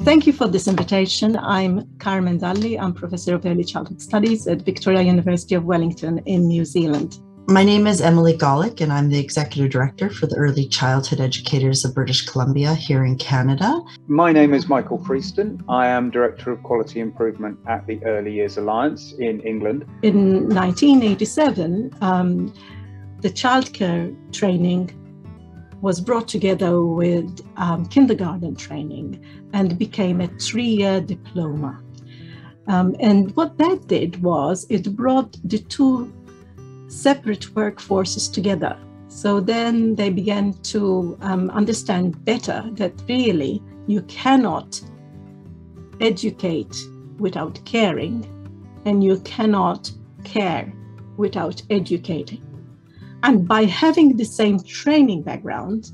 Thank you for this invitation. I'm Carmen Dalli. I'm Professor of Early Childhood Studies at Victoria University of Wellington in New Zealand. My name is Emily Golick, and I'm the Executive Director for the Early Childhood Educators of British Columbia here in Canada. My name is Michael Prieston. I am Director of Quality Improvement at the Early Years Alliance in England. In 1987, the childcare training was brought together with kindergarten training and became a 3-year diploma. And what that did was it brought the two separate workforces together. So then they began to understand better that really you cannot educate without caring, and you cannot care without educating. And by having the same training background,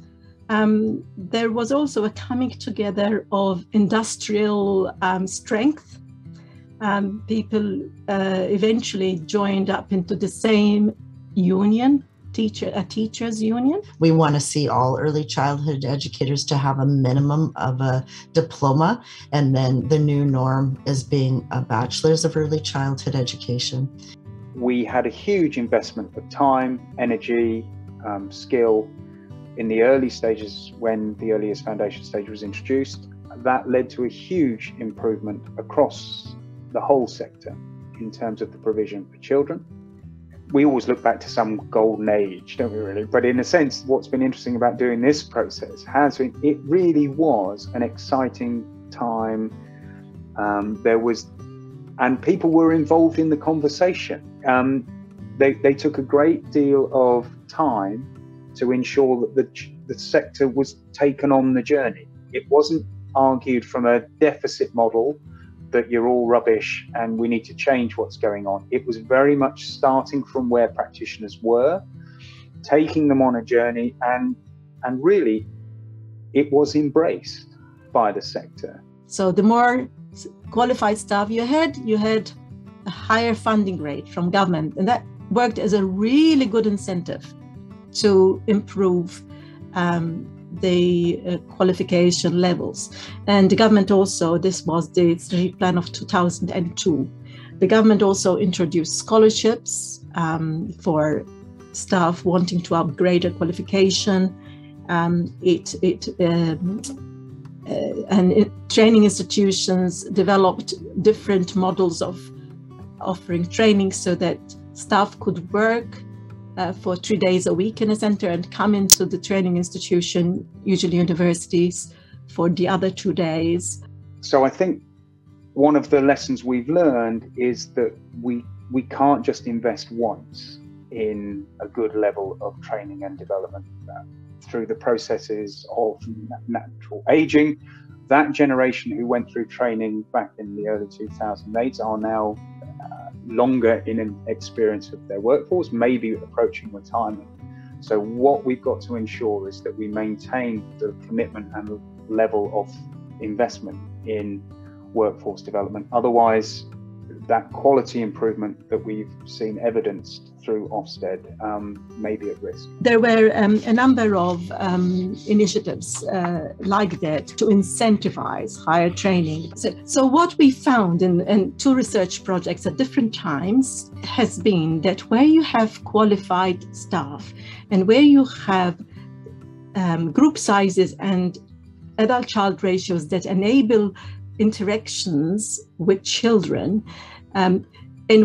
there was also a coming together of industrial strength. People eventually joined up into the same union, a teachers' union. We want to see all early childhood educators to have a minimum of a diploma, and then the new norm is being a bachelor's of early childhood education. We had a huge investment of time, energy, skill in the early stages when the Early Years Foundation stage was introduced. That led to a huge improvement across the whole sector in terms of the provision for children. We always look back to some golden age, don't we really? But in a sense, what's been interesting about doing this process has been, it really was an exciting time. And people were involved in the conversation. They took a great deal of time to ensure that the sector was taken on the journey. It wasn't argued from a deficit model that you're all rubbish and we need to change what's going on. It was very much starting from where practitioners were, taking them on a journey, and really it was embraced by the sector. So the more qualified staff you had a higher funding rate from government, and that worked as a really good incentive to improve the qualification levels. And the government also, this was the strategic plan of 2002. The government also introduced scholarships for staff wanting to upgrade their qualification. Training institutions developed different models of offering training so that staff could work for 3 days a week in a center and come into the training institution, usually universities, for the other 2 days. So I think one of the lessons we've learned is that we can't just invest once in a good level of training and development. Through the processes of natural aging, that generation who went through training back in the early 2000s are now longer in an experience of their workforce, maybe approaching retirement. So what we've got to ensure is that we maintain the commitment and level of investment in workforce development. Otherwise, that quality improvement that we've seen evidenced through Ofsted may be at risk. There were a number of initiatives like that to incentivize higher training. So what we found in two research projects at different times has been that where you have qualified staff and where you have group sizes and adult-child ratios that enable interactions with children, and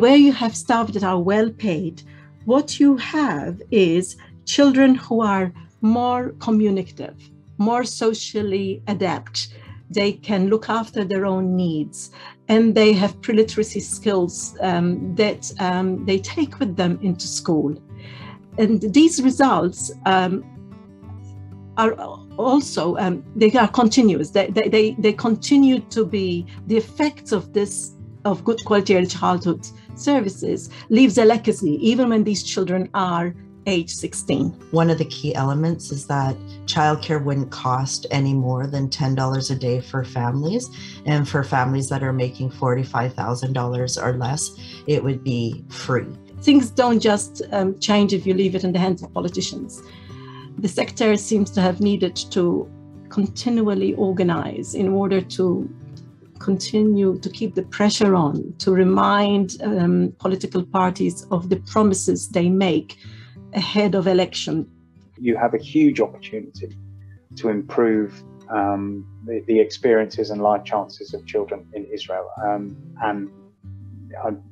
where you have staff that are well paid, what you have is children who are more communicative, more socially adept. They can look after their own needs, and they have pre-literacy skills that they take with them into school. And these results are also, they are continuous. They continue to be the effects of this, of good quality early childhood services, leaves a legacy even when these children are age 16. One of the key elements is that childcare wouldn't cost any more than $10 a day for families. And for families that are making $45,000 or less, it would be free. Things don't just change if you leave it in the hands of politicians. The sector seems to have needed to continually organize in order to continue to keep the pressure on, to remind political parties of the promises they make ahead of election. You have a huge opportunity to improve the experiences and life chances of children in Israel. And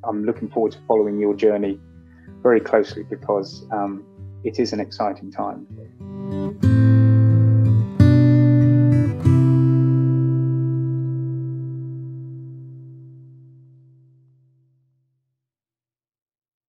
I'm looking forward to following your journey very closely because it is an exciting time.